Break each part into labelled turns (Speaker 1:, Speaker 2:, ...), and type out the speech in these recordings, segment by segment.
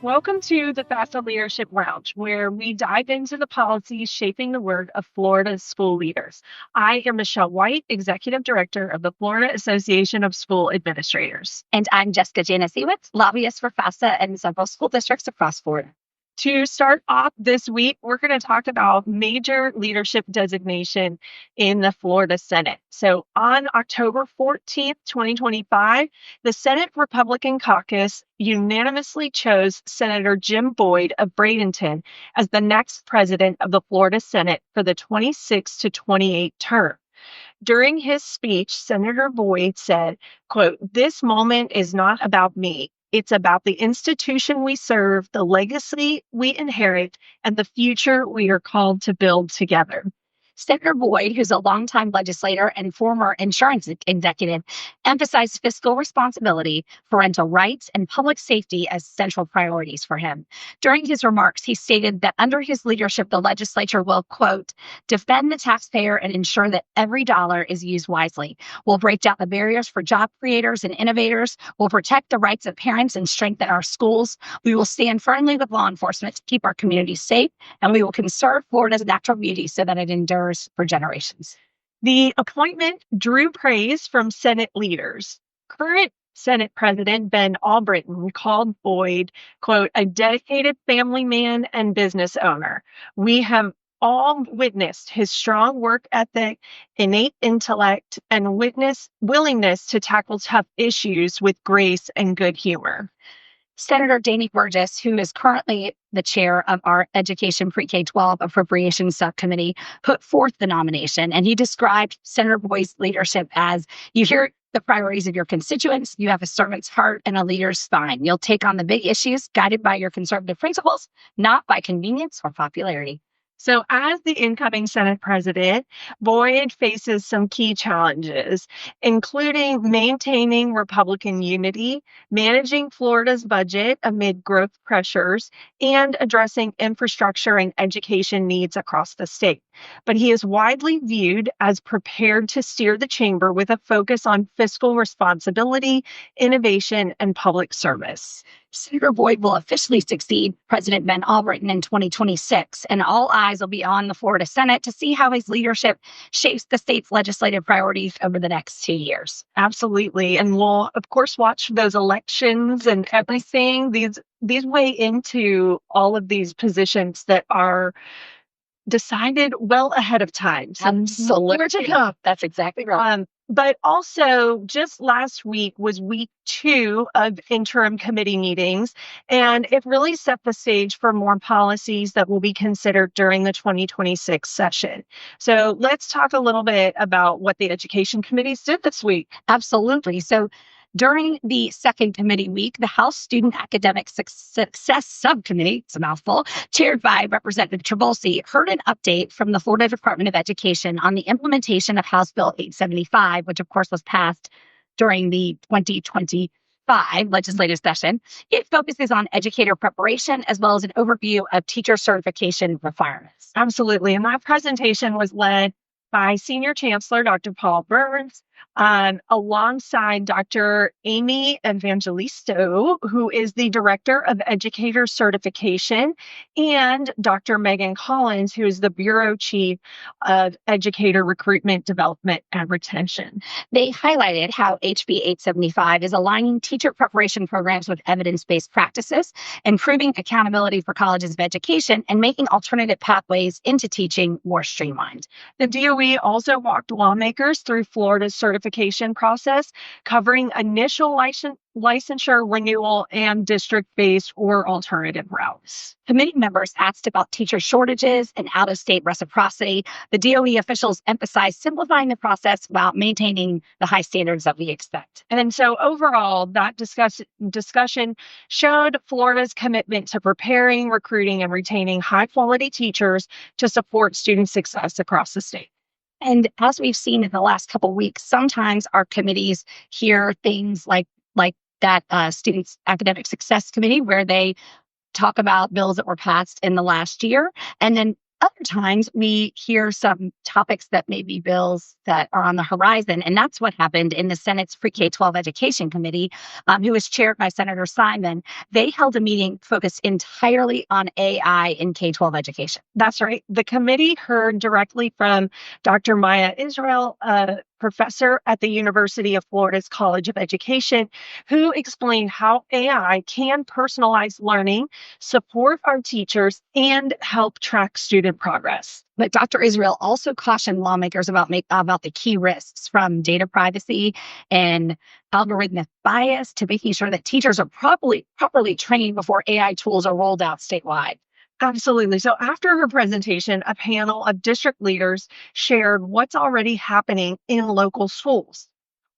Speaker 1: Welcome to the FAFSA Leadership Lounge, where we dive into the policies shaping the work of Florida's school leaders. I am Michelle White, Executive Director of the Florida Association of School Administrators.
Speaker 2: And I'm Jessica Janasiewicz, lobbyist for FAFSA and several school districts across Florida.
Speaker 1: To start off this week, we're going to talk about major leadership designation in the Florida Senate. So on October 14th, 2025, the Senate Republican caucus unanimously chose Senator Jim Boyd of Bradenton as the next president of the Florida Senate for the 26 to 28 term. During his speech, Senator Boyd said, quote, "This moment is not about me. It's about the institution we serve, the legacy we inherit, and the future we are called to build together."
Speaker 2: Senator Boyd, who's a longtime legislator and former insurance executive, emphasized fiscal responsibility, parental rights, and public safety as central priorities for him. During his remarks, he stated that under his leadership, the legislature will, quote, "defend the taxpayer and ensure that every dollar is used wisely. We'll break down the barriers for job creators and innovators. We'll protect the rights of parents and strengthen our schools. We will stand firmly with law enforcement to keep our communities safe, and we will conserve Florida's natural beauty so that it endures for generations."
Speaker 1: The appointment drew praise from Senate leaders. Current Senate President Ben Albritton called Boyd, quote, "a dedicated family man and business owner. We have all witnessed his strong work ethic, innate intellect, and willingness to tackle tough issues with grace and good humor."
Speaker 2: Senator Danny Burgess, who is currently the chair of our Education Pre-K-12 Appropriations Subcommittee, put forth the nomination, and he described Senator Boyd's leadership as, "You hear the priorities of your constituents, you have a servant's heart and a leader's spine. You'll take on the big issues guided by your conservative principles, not by convenience or popularity."
Speaker 1: So, as the incoming Senate president, Boyd faces some key challenges, including maintaining Republican unity, managing Florida's budget amid growth pressures, and addressing infrastructure and education needs across the state. But he is widely viewed as prepared to steer the chamber with a focus on fiscal responsibility, innovation, and public service.
Speaker 2: Senator Boyd will officially succeed President Ben Albritton in 2026, and all eyes will be on the Florida Senate to see how his leadership shapes the state's legislative priorities over the next 2 years.
Speaker 1: Absolutely. And we'll, of course, watch those elections and everything. These weigh into all of these positions that are decided well ahead of time. So
Speaker 2: Absolutely.
Speaker 1: more to come.
Speaker 2: That's exactly right.
Speaker 1: But also, just last week was week 2 of interim committee meetings, and it really set the stage for more policies that will be considered during the 2026 session. So let's talk a little bit about what the education committees did this week.
Speaker 2: Absolutely. So during the second committee week, the House Student Academic Success Subcommittee, it's a mouthful, chaired by Representative Travolsi, heard an update from the Florida Department of Education on the implementation of House Bill 875, which of course was passed during the 2025 legislative session. It focuses on educator preparation as well as an overview of teacher certification requirements.
Speaker 1: Absolutely. And that presentation was led by Senior Chancellor Dr. Paul Burns, alongside Dr. Amy Evangelisto, who is the Director of Educator Certification, and Dr. Megan Collins, who is the Bureau Chief of Educator Recruitment, Development, and Retention.
Speaker 2: They highlighted how HB 875 is aligning teacher preparation programs with evidence-based practices, improving accountability for colleges of education, and making alternative pathways into teaching more streamlined.
Speaker 1: The DOE also walked lawmakers through Florida's certification process, covering initial licensure renewal and district-based or alternative routes.
Speaker 2: Committee members asked about teacher shortages and out-of-state reciprocity. The DOE officials emphasized simplifying the process while maintaining the high standards that we expect.
Speaker 1: And so overall, that discussion showed Florida's commitment to preparing, recruiting, and retaining high-quality teachers to support student success across the state.
Speaker 2: And as we've seen in the last couple of weeks, sometimes our committees hear things like that Students Academic Success Committee, where they talk about bills that were passed in the last year. And then Other times we hear some topics that may be bills that are on the horizon. And that's what happened in the Senate's Pre-K 12 Education Committee, who was chaired by Senator Simon. They held a meeting focused entirely on AI in K 12 education.
Speaker 1: That's right. The committee heard directly from Dr. Maya Israel, a professor at the University of Florida's College of Education, who explained how AI can personalize learning, support our teachers, and help track student progress.
Speaker 2: But Dr. Israel also cautioned lawmakers about the key risks, from data privacy and algorithmic bias to making sure that teachers are properly trained before AI tools are rolled out statewide.
Speaker 1: Absolutely. So after her presentation, a panel of district leaders shared what's already happening in local schools.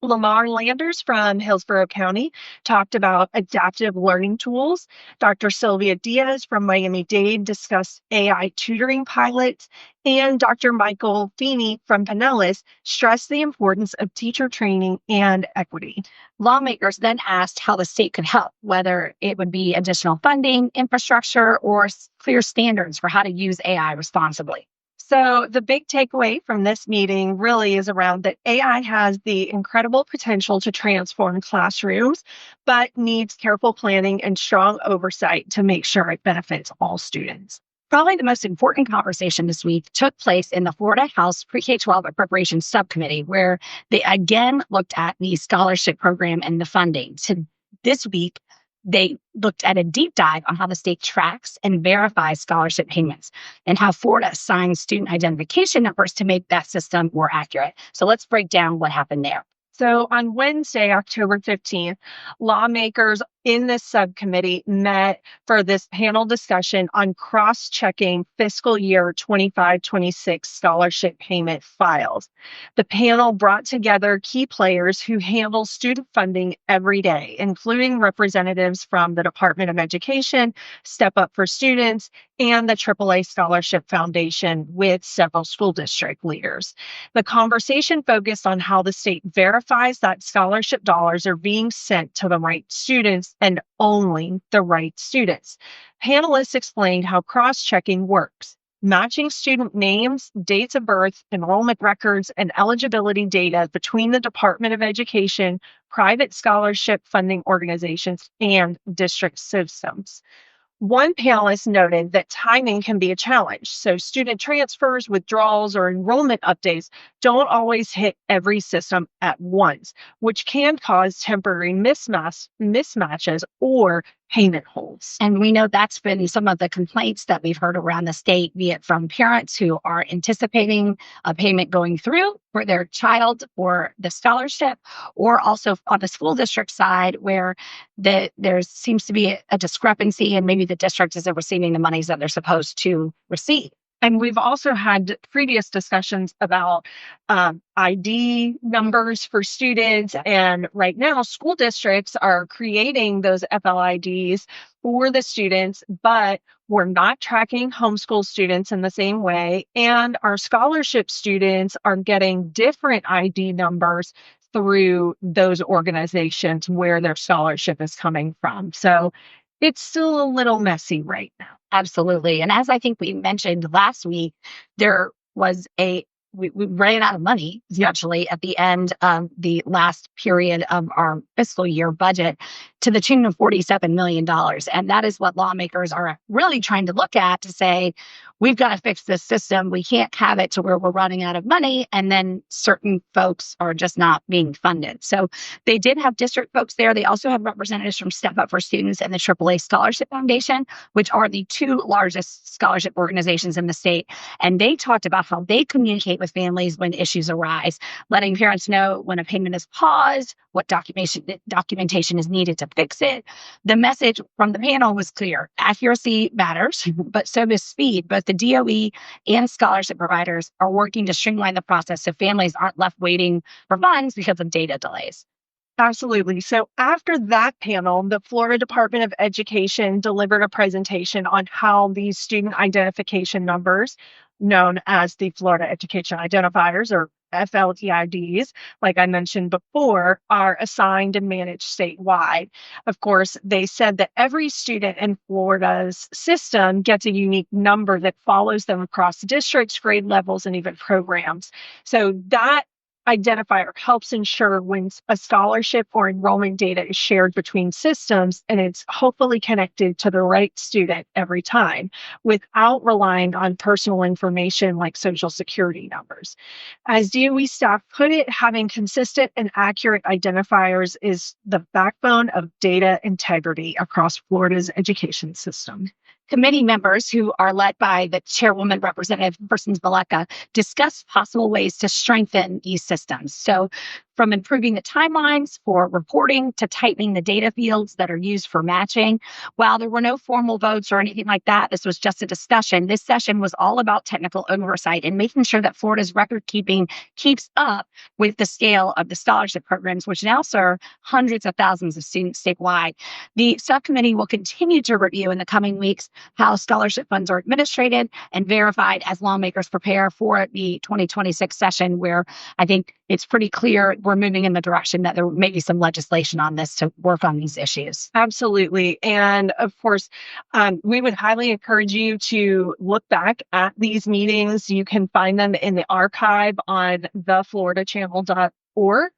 Speaker 1: Lamar Landers from Hillsborough County talked about adaptive learning tools. Dr. Sylvia Diaz from Miami-Dade discussed AI tutoring pilots. And Dr. Michael Feeney from Pinellas stressed the importance of teacher training and equity.
Speaker 2: Lawmakers then asked how the state could help, whether it would be additional funding, infrastructure, or clear standards for how to use AI responsibly.
Speaker 1: So, the big takeaway from this meeting really is around that AI has the incredible potential to transform classrooms, but needs careful planning and strong oversight to make sure it benefits all students.
Speaker 2: Probably the most important conversation this week took place in the Florida House Pre-K 12 Appropriations Subcommittee, where they again looked at the scholarship program and the funding. So this week, they looked at a deep dive on how the state tracks and verifies scholarship payments and how Florida assigns student identification numbers to make that system more accurate. So let's break down what happened there.
Speaker 1: So on Wednesday, October 15th, lawmakers in this subcommittee met for this panel discussion on cross-checking fiscal year 25-26 scholarship payment files. The panel brought together key players who handle student funding every day, including representatives from the Department of Education, Step Up for Students, and the AAA Scholarship Foundation, with several school district leaders. The conversation focused on how the state verifies that scholarship dollars are being sent to the right students and only the right students. Panelists explained how cross-checking works, matching student names, dates of birth, enrollment records, and eligibility data between the Department of Education, private scholarship funding organizations, and district systems. One panelist noted that timing can be a challenge. So student transfers, withdrawals, or enrollment updates don't always hit every system at once, which can cause temporary mismatches or payment holds.
Speaker 2: And we know that's been some of the complaints that we've heard around the state, be it from parents who are anticipating a payment going through for their child or the scholarship, or also on the school district side where there seems to be a discrepancy and maybe the district isn't receiving the monies that they're supposed to receive.
Speaker 1: And we've also had previous discussions about ID numbers for students. And right now, school districts are creating those FLIDs for the students, but we're not tracking homeschool students in the same way. And our scholarship students are getting different ID numbers through those organizations where their scholarship is coming from. So it's still a little messy right now.
Speaker 2: Absolutely. And as I think we mentioned last week, there was we ran out of money essentially at the end of the last period of our fiscal year budget to the tune of $47 million. And that is what lawmakers are really trying to look at to say, we've got to fix this system. We can't have it to where we're running out of money and then certain folks are just not being funded. So they did have district folks there. They also have representatives from Step Up for Students and the AAA Scholarship Foundation, which are the two largest scholarship organizations in the state. And they talked about how they communicate with families when issues arise, letting parents know when a payment is paused, what documentation is needed to fix it. The message from the panel was clear. Accuracy matters, but so does speed. Both the DOE and scholarship providers are working to streamline the process so families aren't left waiting for funds because of data delays.
Speaker 1: Absolutely. So after that panel, the Florida Department of Education delivered a presentation on how these student identification numbers, known as the Florida Education Identifiers, or FLTIDs, like I mentioned before, are assigned and managed statewide. Of course, they said that every student in Florida's system gets a unique number that follows them across districts, grade levels, and even programs. So that identifier helps ensure when a scholarship or enrollment data is shared between systems and it's hopefully connected to the right student every time without relying on personal information like social security numbers. As DOE staff put it, having consistent and accurate identifiers is the backbone of data integrity across Florida's education system.
Speaker 2: Committee members, who are led by the chairwoman, Representative Persons Maleka, discuss possible ways to strengthen these systems. So, from improving the timelines for reporting to tightening the data fields that are used for matching. While there were no formal votes or anything like that, this was just a discussion. This session was all about technical oversight and making sure that Florida's record keeping keeps up with the scale of the scholarship programs, which now serve hundreds of thousands of students statewide. The subcommittee will continue to review in the coming weeks how scholarship funds are administrated and verified as lawmakers prepare for the 2026 session, where I think it's pretty clear we're moving in the direction that there may be some legislation on this to work on these issues.
Speaker 1: Absolutely. And of course, we would highly encourage you to look back at these meetings. You can find them in the archive on thefloridachannel.org.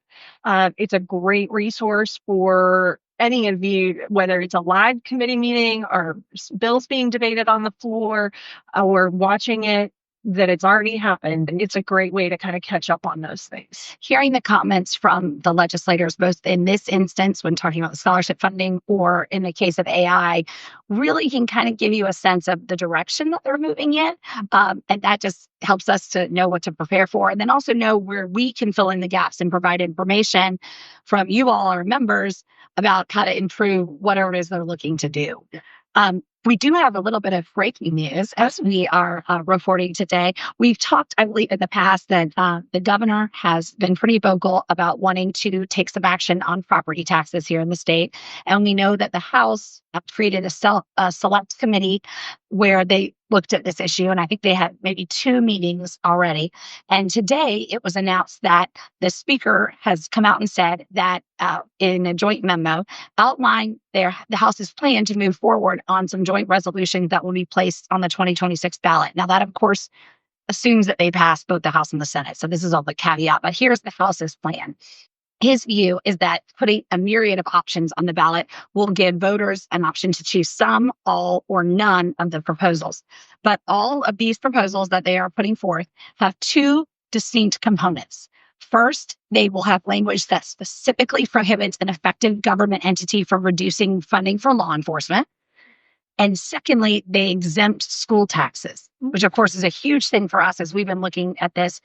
Speaker 1: It's a great resource for any of you, whether it's a live committee meeting or bills being debated on the floor or watching it that it's already happened. It's a great way to kind of catch up on those things.
Speaker 2: Hearing the comments from the legislators, both in this instance when talking about the scholarship funding or in the case of AI, really can kind of give you a sense of the direction that they're moving in. And that just helps us to know what to prepare for, and then also know where we can fill in the gaps and provide information from you all, our members, about how to improve whatever it is they're looking to do. We do have a little bit of breaking news as we are reporting today. We've talked, I believe, in the past that the governor has been pretty vocal about wanting to take some action on property taxes here in the state. And we know that the House created a select committee where they looked at this issue. And I think they had maybe 2 meetings already. And today it was announced that the speaker has come out and said that in a joint memo, outlined the House's plan to move forward on some joint resolutions that will be placed on the 2026 ballot. Now, that, of course, assumes that they pass both the House and the Senate. So this is all the caveat. But here's the House's plan. His view is that putting a myriad of options on the ballot will give voters an option to choose some, all, or none of the proposals. But all of these proposals that they are putting forth have 2 distinct components. First, they will have language that specifically prohibits an effective government entity from reducing funding for law enforcement. And secondly, they exempt school taxes, which of course is a huge thing for us as we've been looking at this.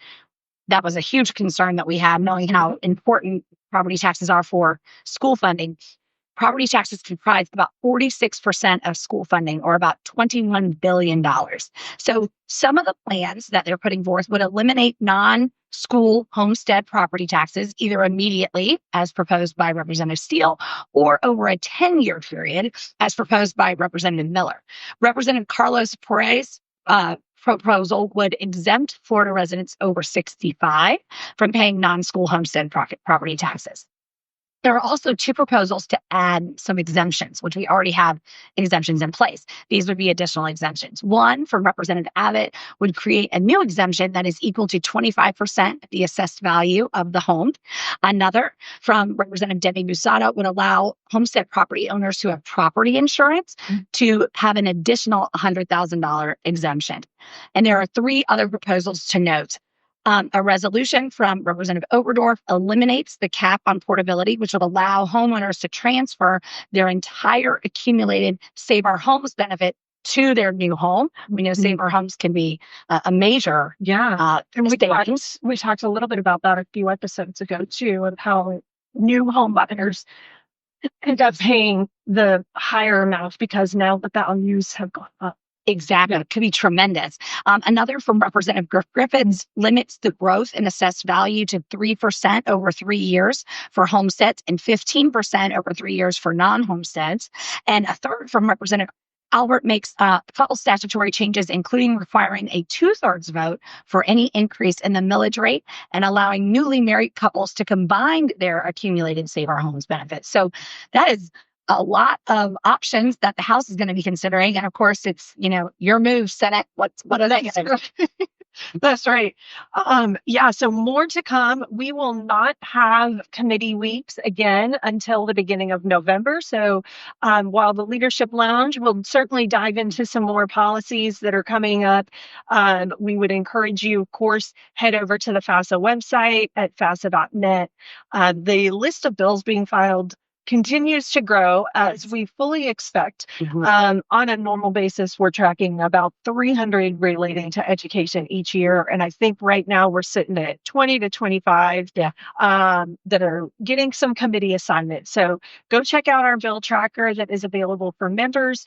Speaker 2: That was a huge concern that we had, knowing how important property taxes are for school funding. Property taxes comprise about 46% of school funding, or about $21 billion. So some of the plans that they're putting forth would eliminate non-school homestead property taxes, either immediately, as proposed by Representative Steele, or over a 10-year period, as proposed by Representative Miller. Representative Carlos Perez proposal would exempt Florida residents over 65 from paying non-school homestead property taxes. There are also 2 proposals to add some exemptions, which we already have exemptions in place. These would be additional exemptions. One from Representative Abbott would create a new exemption that is equal to 25% of the assessed value of the home. Another from Representative Debbie Musata would allow homestead property owners who have property insurance to have an additional $100,000 exemption. And there are 3 other proposals to note. A resolution from Representative Oberdorf eliminates the cap on portability, which would allow homeowners to transfer their entire accumulated Save Our Homes benefit to their new home. We know Save Our Homes can be a major
Speaker 1: and we talked a little bit about that a few episodes ago too, of how new home buyers end up paying the higher amount because now the values have gone up.
Speaker 2: Exactly. It could be tremendous. Another from Representative Griffiths limits the growth in assessed value to 3% over 3 years for homesteads and 15% over 3 years for non-homesteads. And a third from Representative Albert makes a couple statutory changes, including requiring a 2/3 vote for any increase in the millage rate and allowing newly married couples to combine their accumulated Save Our Homes benefits. So that is a lot of options that the House is going to be considering. And of course, it's, your move, Senate. What are they going to do?
Speaker 1: That's right. Yeah, so more to come. We will not have committee weeks again until the beginning of November. So while the Leadership Lounge will certainly dive into some more policies that are coming up, we would encourage you, of course, head over to the FAFSA website at fafsa.net. The list of bills being filed continues to grow as we fully expect. On a normal basis, we're tracking about 300 relating to education each year. And I think right now we're sitting at 20 to 25 that are getting some committee assignments. So go check out our bill tracker that is available for members.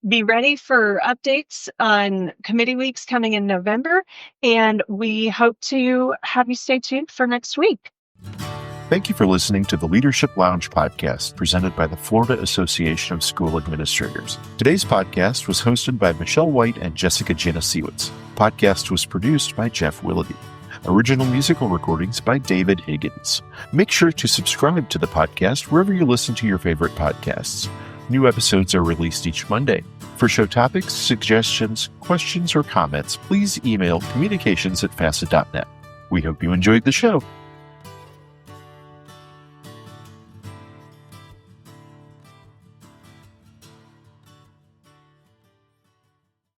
Speaker 1: Be ready for updates on committee weeks coming in November. And we hope to have you stay tuned for next week.
Speaker 3: Thank you for listening to the Leadership Lounge podcast presented by the Florida Association of School Administrators. Today's podcast was hosted by Michelle White and Jessica Janasiewicz. Podcast was produced by Jeff Willoughby. Original musical recordings by David Higgins. Make sure to subscribe to the podcast wherever you listen to your favorite podcasts. New episodes are released each Monday. For show topics, suggestions, questions, or comments, please email communications@fafsa.net. We hope you enjoyed the show.